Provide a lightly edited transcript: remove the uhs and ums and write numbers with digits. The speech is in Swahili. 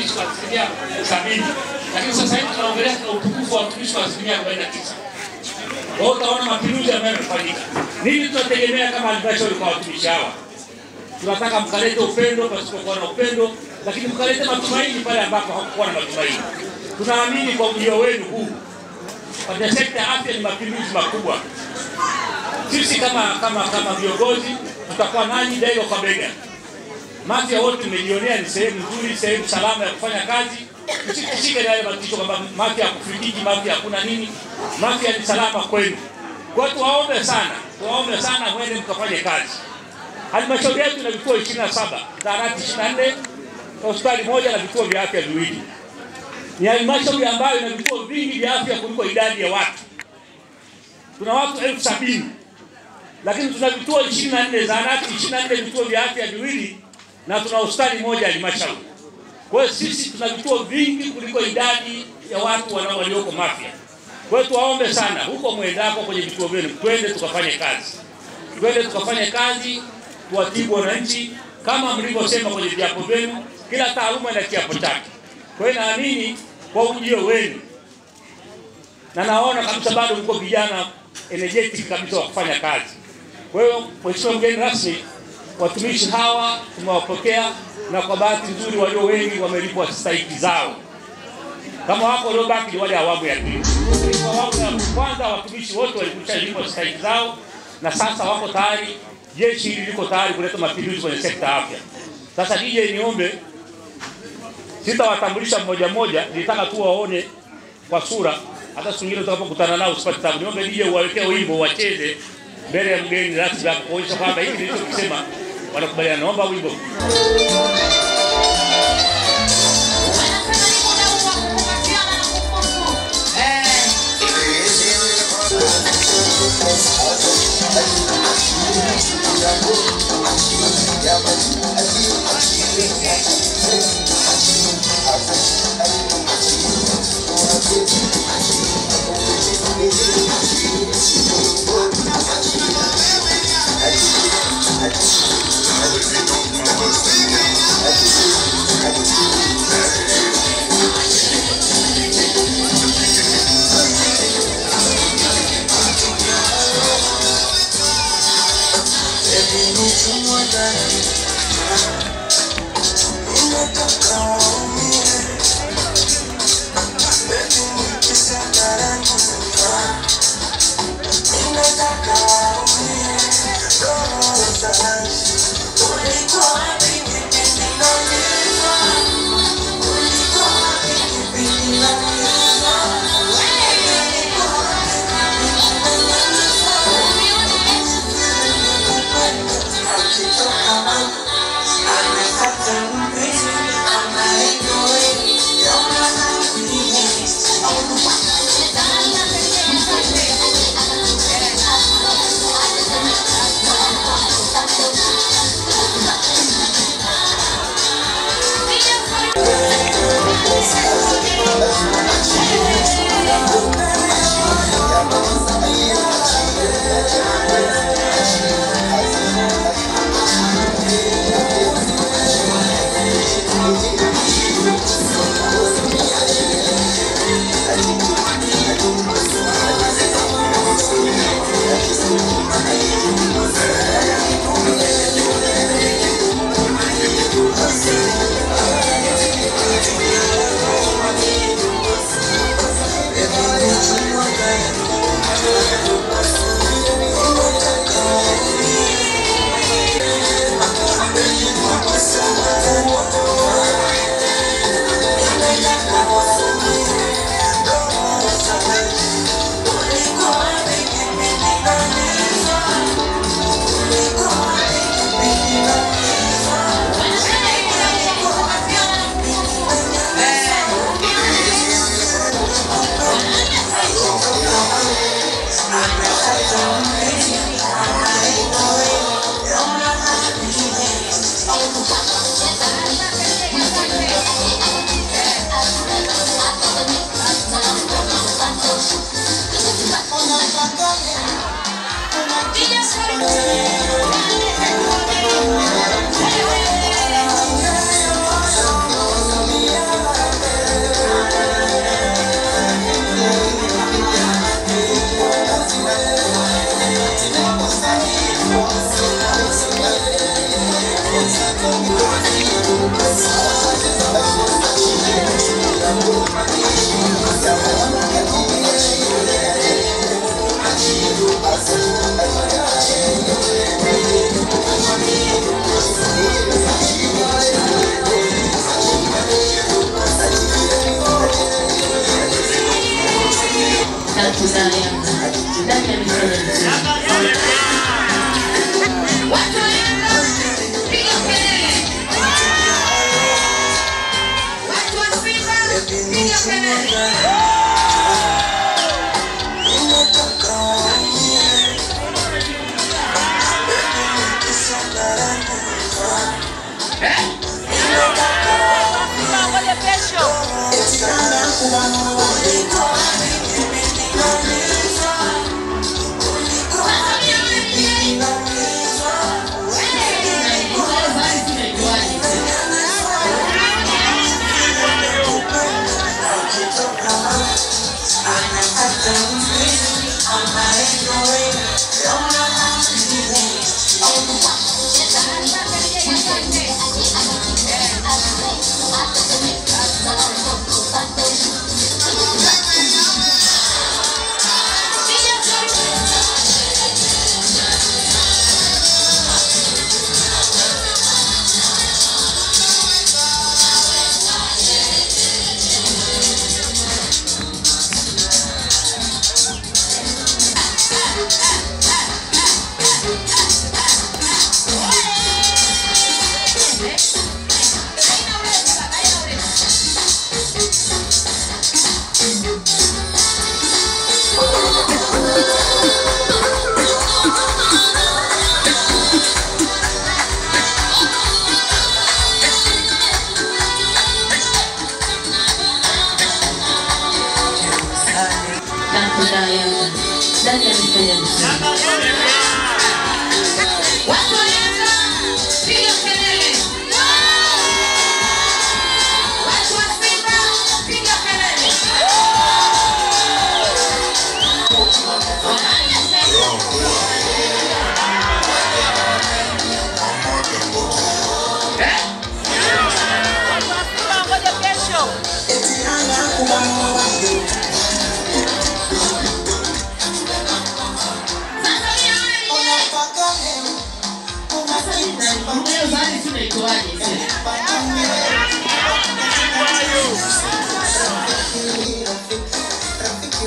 watumishi kwa 70%. Lakini sasa hivi tunaongelea kwa upungufu wa watumishi kwa 49%. Kwa hiyo utaona mapinduzi ambayo yamefanyika. Nini tunategemea kama halmashauri kwa watumishi hawa? Tunataka mkalete upendo pasipokuwa na upendo, lakini mkalete matumaini pale ambapo hakukuwa na matumaini. Tunaamini kwa ujio wenu huu katika sekta ya afya ni mapinduzi makubwa. Sisi kama viongozi tutakuwa nanyi bega kwa bega. Mafia wote mmejionea ni sehemu nzuri, sehemu salama ya kufanya kazi. Msishike na yale matisho kwamba mafia hakufidiki, mafia hakuna nini. Mafia ni salama kwenu. Kwa hiyo tuwaombe sana mwende mkafanye kazi. Halmashauri yetu ina vituo 27, zahanati 24, hospitali moja na vituo vya afya viwili. Ni halmashauri ambayo ina vituo vingi vya afya kuliko idadi ya watu. Tuna watu 70,000. Lakini tuna vituo 24, zahanati 24, vituo vya afya viwili na tuna hospitali moja halmashauri. Kwa hiyo sisi tuna vituo vingi kuliko idadi ya watu walioko Mafia. Kwa hiyo tuwaombe sana huko mwendako kwenye vituo vyenu, twende tukafanye kazi. Twende tukafanye kazi, tuwatibu wananchi kama mlivyosema kwenye viapo vyenu, kila taaluma ina kiapo chake. Kwa hiyo naamini kwa ujio wenu na naona kabisa bado mko vijana energetic kabisa wa kufanya kazi. Kwa hiyo mheshimiwa mgeni rasmi, watumishi hawa tumewapokea na kwa bahati nzuri walio wengi wamelipwa stahiki zao. Kama wako waliobaki ni wale awamu ya pili. Kwa awamu ya kwanza watumishi wote walikushalipwa stahiki zao na sasa wako tayari, jeshi hili liko tayari kuleta mapinduzi kwenye sekta ya afya. Sasa DJ niombe, sitawatambulisha mmoja mmoja, nitaka tu waone kwa sura, hata siku nyingine tutakapokutana nao usipate tabu. Niombe DJ uwawekee wimbo wacheze mbele ya mgeni rasmi hapo kuonyesha kwamba hivi nilichokisema wanakubaliana. Naomba wimbo. Come on.